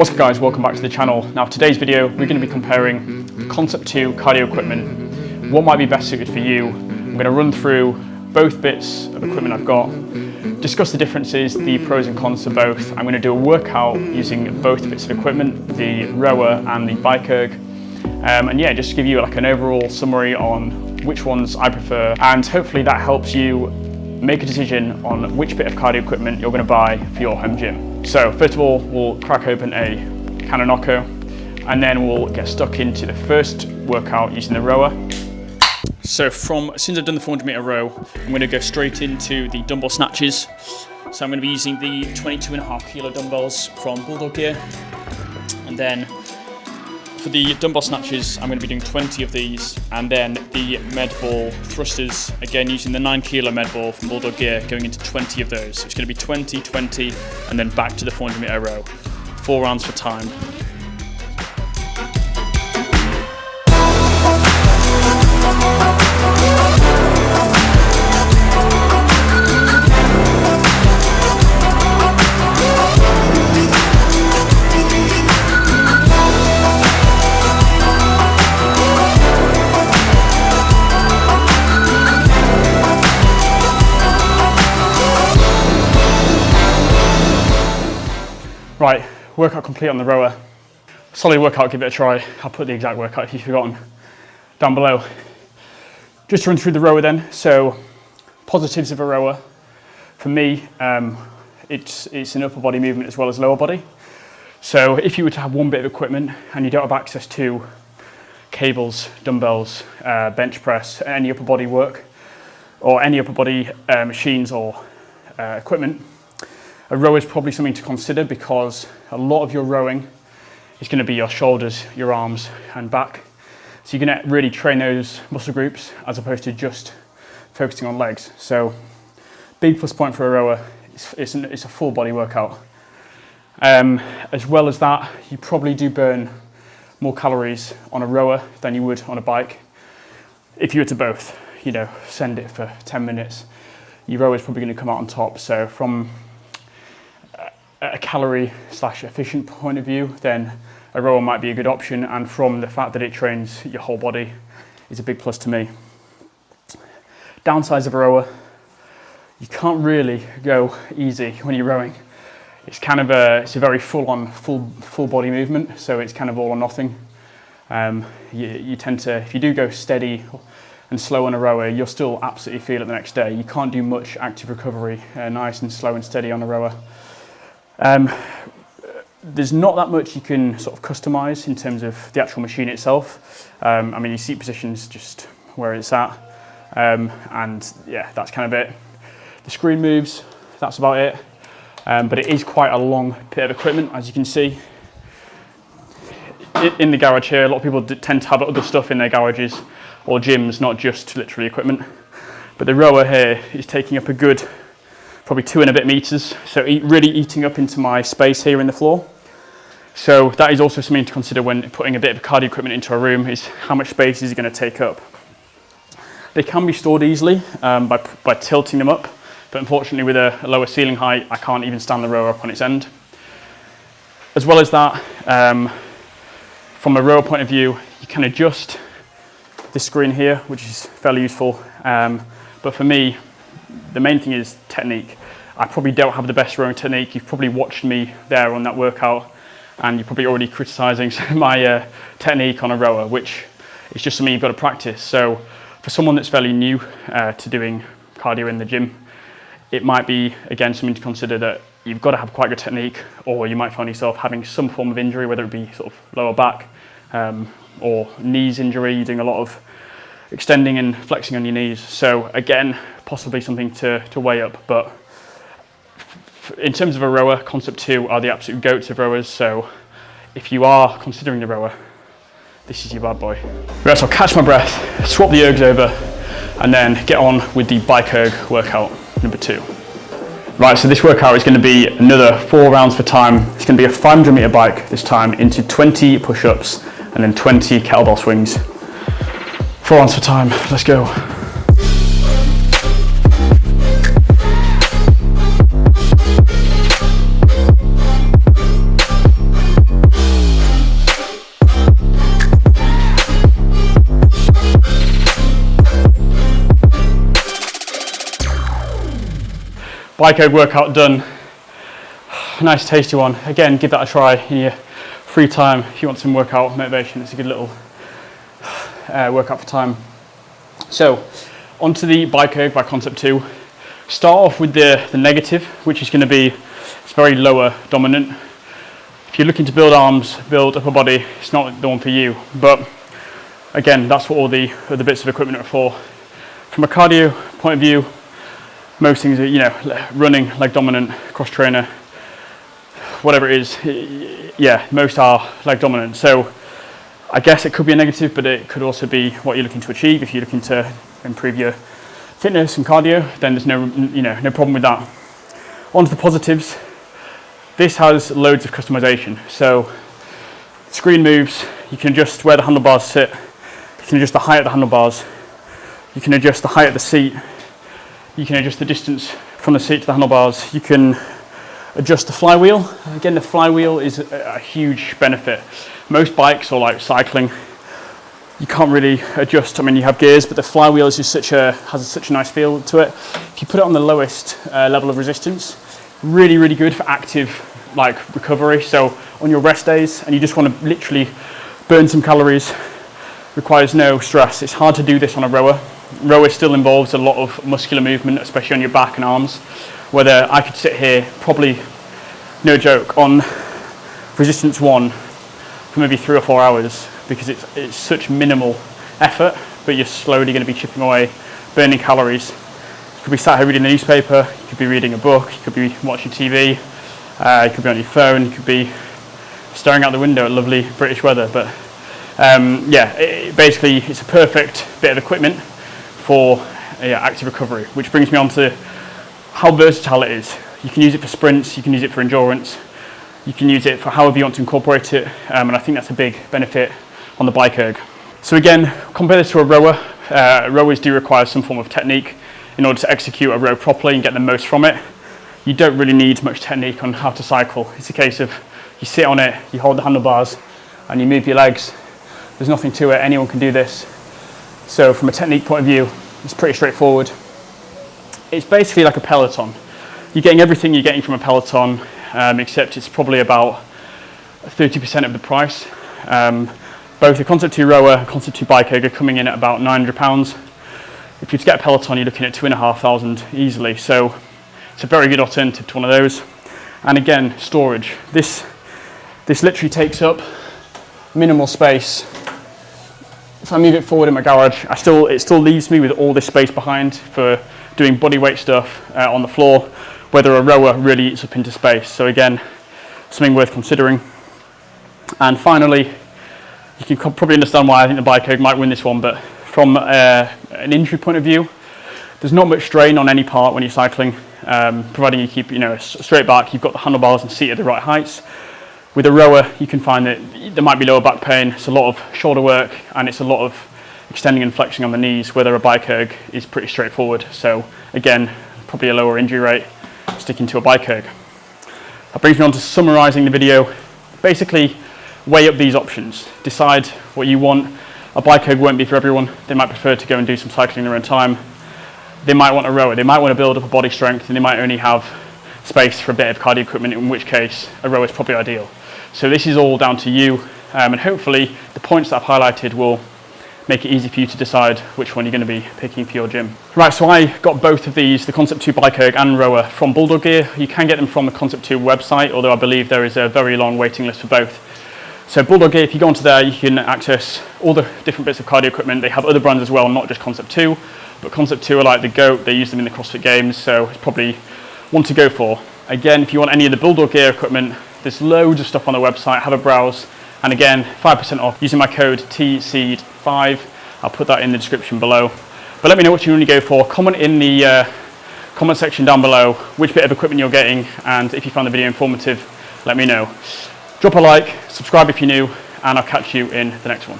What's up guys, welcome back to the channel. Now today's video we're going to be comparing Concept 2 cardio equipment, what might be best suited for you. I'm going to run through both bits of equipment I've got, discuss the differences, the pros and cons of both. I'm going to do a workout using both bits of equipment, the ROWER and the BIKEERG. And yeah, just to give you like an overall summary on which ones I prefer, and hopefully that helps you make a decision on which bit of cardio equipment you're going to buy for your home gym. So first of all, we'll crack open a can of Nocco, and then we'll get stuck into the first workout using the ROWER. So since I've done the 400 meter row, I'm going to go straight into the dumbbell snatches. So I'm going to be using the 22.5 kilo dumbbells from Bulldog Gear, and then for the dumbbell snatches, I'm going to be doing 20 of these, and then the med ball thrusters, again using the 9 kilo med ball from Bulldog Gear, going into 20 of those. So it's going to be 20, 20, and then back to the 400 meter row. 4 rounds for time. Right, workout complete on the ROWER. Solid workout, give it a try. I'll put the exact workout if you've forgotten down below. Just to run through the ROWER then. So, positives of a ROWER. For me, it's an upper body movement as well as lower body. So if you were to have one bit of equipment and you don't have access to cables, dumbbells, bench press, any upper body work, or any upper body machines or equipment, a rower is probably something to consider, because a lot of your rowing is going to be your shoulders, your arms and back. So you're going to really train those muscle groups as opposed to just focusing on legs. So big plus point for a rower, it's a full body workout. As well as that, you probably do burn more calories on a rower than you would on a bike. If you were to both, send it for 10 minutes, your rower is probably going to come out on top. So from a calorie/efficient point of view, then a rower might be a good option, and from the fact that it trains your whole body is a big plus to me. Downsides of a rower, you can't really go easy when you're rowing. It's kind of it's a very full-on, full body movement, so it's kind of all or nothing. You tend to, if you do go steady and slow on a rower, you'll still absolutely feel it the next day. You can't do much active recovery nice and slow and steady on a rower. There's not that much you can sort of customize in terms of the actual machine itself. I mean, your seat position's just where it's at, and yeah, that's kind of it. The screen moves, that's about it, but it is quite a long bit of equipment, as you can see. In the garage here, a lot of people tend to have other stuff in their garages or gyms, not just literally equipment. But the rower here is taking up a good probably 2 and a bit meters, so really eating up into my space here in the floor. So that is also something to consider when putting a bit of cardio equipment into a room, is how much space is it going to take up. They can be stored easily by tilting them up, but unfortunately with a lower ceiling height, I can't even stand the rower up on its end. As well as that, from a rower point of view, you can adjust this screen here, which is fairly useful, but for me, the main thing is technique. I probably don't have the best rowing technique. You've probably watched me there on that workout, and you're probably already criticising my technique on a rower, which is just something you've got to practice. So for someone that's fairly new to doing cardio in the gym, it might be, again, something to consider, that you've got to have quite good technique, or you might find yourself having some form of injury, whether it be sort of lower back or knees injury. You're doing a lot of extending and flexing on your knees. So again, possibly something to weigh up. But in terms of a rower, Concept 2 are the absolute goats of rowers. So if you are considering the rower, this is your bad boy. Right, so I'll catch my breath, swap the ergs over, and then get on with the BIKEERG workout number 2. Right, so this workout is going to be another 4 rounds for time. It's going to be a 500 meter bike this time, into 20 push-ups and then 20 kettlebell swings. 4 rounds for time, let's go. BIKEERG workout done. Nice tasty one. Again, give that a try in your free time if you want some workout motivation. It's a good little workout for time. So onto the BIKEERG by Concept 2. Start off with the negative, which is going to be, it's very lower dominant. If you're looking to build arms, build upper body, it's not the one for you. But again, that's what all the other bits of equipment are for. From a cardio point of view, most things are, you know, running, leg dominant, cross trainer, whatever it is, yeah, most are leg dominant. So I guess it could be a negative, but it could also be what you're looking to achieve. If you're looking to improve your fitness and cardio, then there's no problem with that. On to the positives. This has loads of customization. So screen moves, you can adjust where the handlebars sit, you can adjust the height of the handlebars, you can adjust the height of the seat, you can adjust the distance from the seat to the handlebars, you can adjust the flywheel. Again, the flywheel is a huge benefit. Most bikes or like cycling, you can't really adjust. I mean, you have gears, but the flywheel is just has such a nice feel to it. If you put it on the lowest level of resistance, really good for active like recovery. So on your rest days and you just want to literally burn some calories, requires no stress. It's hard to do this on a rower. Rower still involves a lot of muscular movement, especially on your back and arms. Whether I could sit here, probably, no joke, on resistance 1 for maybe 3 or 4 hours, because it's such minimal effort, but you're slowly going to be chipping away, burning calories. You could be sat here reading the newspaper, you could be reading a book, you could be watching TV, you could be on your phone, you could be staring out the window at lovely British weather. But basically it's a perfect bit of equipment for active recovery, which brings me on to how versatile it is. You can use it for sprints, you can use it for endurance, you can use it for however you want to incorporate it, and I think that's a big benefit on the BIKEERG. So again, compare this to a rower. Rowers do require some form of technique in order to execute a row properly and get the most from it. You don't really need much technique on how to cycle. It's a case of you sit on it, you hold the handlebars, and you move your legs. There's nothing to it, anyone can do this. So from a technique point of view, it's pretty straightforward. It's basically like a Peloton. You're getting everything you're getting from a Peloton, except it's probably about 30% of the price. Both the Concept 2 rower and Concept 2 BIKEERG are coming in at about £900. If you get a Peloton, you're looking at £2,500 easily. So it's a very good alternative to one of those. And again, storage. This literally takes up minimal space. If I move it forward in my garage, it still leaves me with all this space behind for doing bodyweight stuff on the floor, whether a rower really eats up into space. So again, something worth considering. And finally, you can probably understand why I think the BIKEERG might win this one, but from an injury point of view, there's not much strain on any part when you're cycling, providing you keep straight back, you've got the handlebars and seat at the right heights. With a rower, you can find that there might be lower back pain, it's a lot of shoulder work, and it's a lot of extending and flexing on the knees, whether a BIKEERG is pretty straightforward. So again, probably a lower injury rate sticking to a BIKEERG. That brings me on to summarising the video. Basically, weigh up these options. Decide what you want. A BIKEERG won't be for everyone. They might prefer to go and do some cycling in their own time. They might want a rower. They might want to build up a body strength, and they might only have space for a bit of cardio equipment, in which case a rower is probably ideal. So this is all down to you, and hopefully the points that I've highlighted will make it easy for you to decide which one you're going to be picking for your gym. Right, so I got both of these, the Concept 2 BIKEERG and rower, from Bulldog Gear. You can get them from the Concept 2 website, although I believe there is a very long waiting list for both. So Bulldog Gear, if you go onto there, you can access all the different bits of cardio equipment. They have other brands as well, not just Concept 2, but Concept 2 are like the GOAT. They use them in the CrossFit Games, so it's probably one to go for. Again, if you want any of the Bulldog Gear equipment, there's loads of stuff on the website. Have a browse, and again, 5% off using my code TSEED5. I'll put that in the description below. But let me know what you want to go for. Comment in the comment section down below which bit of equipment you're getting, and if you found the video informative, let me know. Drop a like, subscribe if you're new, and I'll catch you in the next one.